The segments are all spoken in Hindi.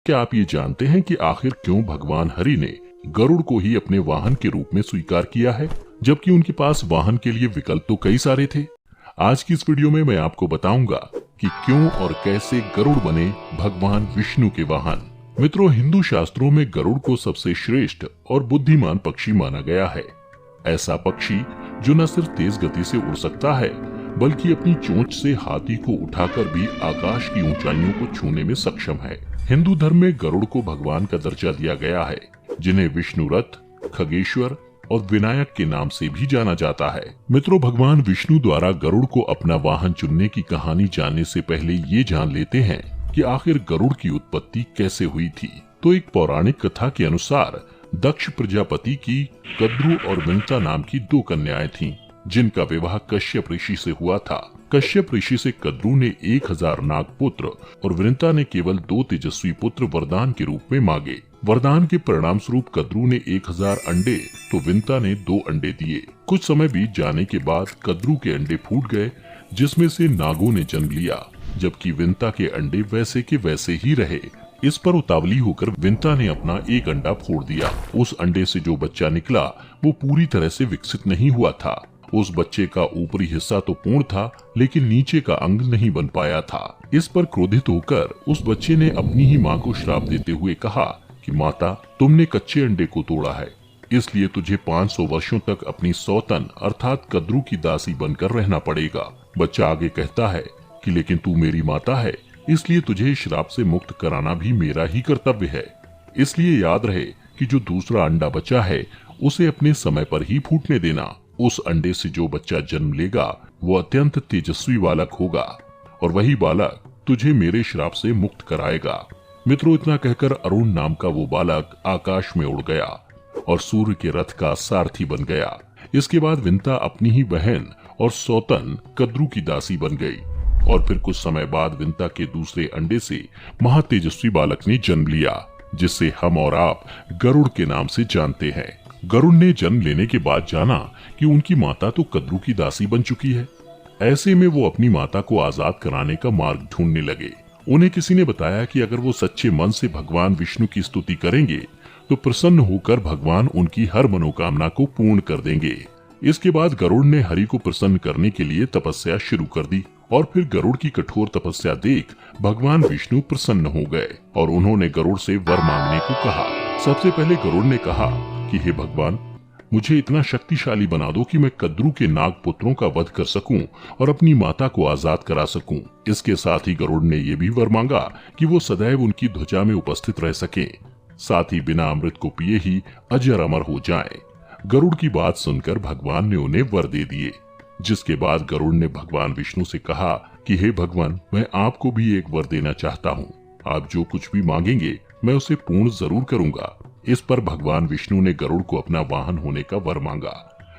क्या आप ये जानते हैं कि आखिर क्यों भगवान हरि ने गरुड़ को ही अपने वाहन के रूप में स्वीकार किया है, जबकि उनके पास वाहन के लिए विकल्प तो कई सारे थे। आज की इस वीडियो में मैं आपको बताऊंगा कि क्यों और कैसे गरुड़ बने भगवान विष्णु के वाहन। मित्रों, हिंदू शास्त्रों में गरुड़ को सबसे श्रेष्ठ और बुद्धिमान पक्षी माना गया है। ऐसा पक्षी जो न सिर्फ तेज गति से उड़ सकता है, बल्कि अपनी चोंच से हाथी को उठाकर भी आकाश की ऊंचाइयों को छूने में सक्षम है। हिंदू धर्म में गरुड़ को भगवान का दर्जा दिया गया है, जिन्हें विष्णु रथ, खगेश्वर और विनायक के नाम से भी जाना जाता है। मित्रों, भगवान विष्णु द्वारा गरुड़ को अपना वाहन चुनने की कहानी जानने से पहले ये जान लेते हैं कि आखिर गरुड़ की उत्पत्ति कैसे हुई थी। तो एक पौराणिक कथा के अनुसार दक्ष प्रजापति की कद्रु और विंता नाम की दो कन्याएं थीं, जिनका विवाह कश्यप ऋषि से हुआ था। कश्यप ऋषि से कद्रु ने 1000 नाग पुत्र और वृंता ने केवल 2 तेजस्वी पुत्र वरदान के रूप में मांगे। वरदान के परिणाम स्वरूप कद्रु ने 1000 अंडे तो विंता ने 2 अंडे दिए। कुछ समय बीत जाने के बाद कद्रु के अंडे फूट गए, जिसमें से नागों ने जन्म लिया, जबकि विंता के अंडे वैसे के वैसे ही रहे। इस पर उतावली होकर विंता ने अपना एक अंडा फोड़ दिया। उस अंडे से जो बच्चा निकला वो पूरी तरह से विकसित नहीं हुआ था। उस बच्चे का ऊपरी हिस्सा तो पूर्ण था, लेकिन नीचे का अंग नहीं बन पाया था। इस पर क्रोधित होकर उस बच्चे ने अपनी ही माँ को श्राप देते हुए कहा कि माता, तुमने कच्चे अंडे को तोड़ा है, इसलिए तुझे 500 वर्षों तक अपनी सौतन अर्थात कद्रु की दासी बनकर रहना पड़ेगा। बच्चा आगे कहता है कि लेकिन तू मेरी माता है, इसलिए तुझे श्राप से मुक्त कराना भी मेरा ही कर्तव्य है। इसलिए याद रहे कि जो दूसरा अंडा बचा है उसे अपने समय पर ही फूटने देना। उस अंडे से जो बच्चा जन्म लेगा वो अत्यंत तेजस्वी बालक होगा और वही बालक तुझे मेरे श्राप से मुक्त कराएगा। मित्रों, इतना कहकर अरुण नाम का वो बालक आकाश में उड़ गया और सूर्य के रथ का सारथी बन गया। इसके बाद विंता अपनी ही बहन और सौतन कद्रु की दासी बन गई और फिर कुछ समय बाद विंता के दूसरे अंडे से महातेजस्वी बालक ने जन्म लिया, जिसे हम और आप गरुड़ के नाम से जानते हैं। गरुड़ ने जन्म लेने के बाद जाना कि उनकी माता तो कद्रु की दासी बन चुकी है। ऐसे में वो अपनी माता को आजाद कराने का मार्ग ढूंढने लगे। उन्हें किसी ने बताया कि अगर वो सच्चे मन से भगवान विष्णु की स्तुति करेंगे तो प्रसन्न होकर भगवान उनकी हर मनोकामना को पूर्ण कर देंगे। इसके बाद गरुड़ ने हरि को प्रसन्न करने के लिए तपस्या शुरू कर दी और फिर गरुड़ की कठोर तपस्या देख भगवान विष्णु प्रसन्न हो गए और उन्होंने गरुड़ से वर मांगने को कहा। सबसे पहले गरुड़ ने कहा कि हे भगवान, मुझे इतना शक्तिशाली बना दो कि मैं कद्रु के नाग पुत्रों का वध कर सकूं और अपनी माता को आजाद करा सकूं। इसके साथ ही गरुड़ ने ये भी वर मांगा कि वो सदैव उनकी ध्वजा में उपस्थित रह सके, साथ ही बिना अमृत को पिए ही अजर अमर हो जाए। गरुड़ की बात सुनकर भगवान ने उन्हें वर दे दिए, जिसके बाद गरुड़ ने भगवान विष्णु से कहा कि हे भगवान, मैं आपको भी एक वर देना चाहता हूँ। आप जो कुछ भी मांगेंगे मैं उसे पूर्ण जरूर करूंगा। इस पर भगवान विष्णु ने गरुड़ को अपना वाहन होने का वर मांगा।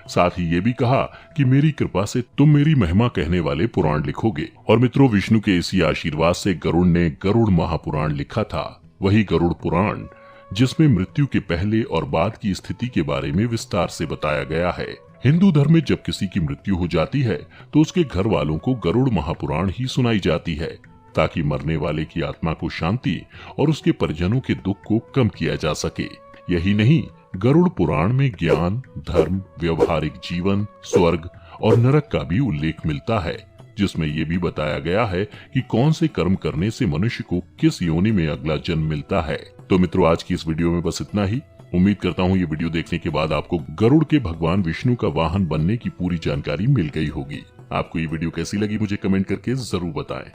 साथ ही ये भी कहा कि मेरी कृपा से तुम मेरी महिमा कहने वाले पुराण लिखोगे। और मित्रों, विष्णु के इसी आशीर्वाद से गरुड़ ने गरुड़ महापुराण लिखा था। वही गरुड़ पुराण जिसमें मृत्यु के पहले और बाद की स्थिति के बारे में विस्तार से बताया गया है। हिंदू धर्म में जब किसी की मृत्यु हो जाती है तो उसके घर वालों को गरुड़ महापुराण ही सुनाई जाती है, ताकि मरने वाले की आत्मा को शांति और उसके परिजनों के दुख को कम किया जा सके। यही नहीं, गरुड़ पुराण में ज्ञान, धर्म, व्यवहारिक जीवन, स्वर्ग और नरक का भी उल्लेख मिलता है, जिसमें ये भी बताया गया है कि कौन से कर्म करने से मनुष्य को किस योनि में अगला जन्म मिलता है। तो मित्रों, आज की इस वीडियो में बस इतना ही। उम्मीद करता हूँ ये वीडियो देखने के बाद आपको गरुड़ के भगवान विष्णु का वाहन बनने की पूरी जानकारी मिल गई होगी। आपको ये वीडियो कैसी लगी मुझे कमेंट करके जरूर बताएं।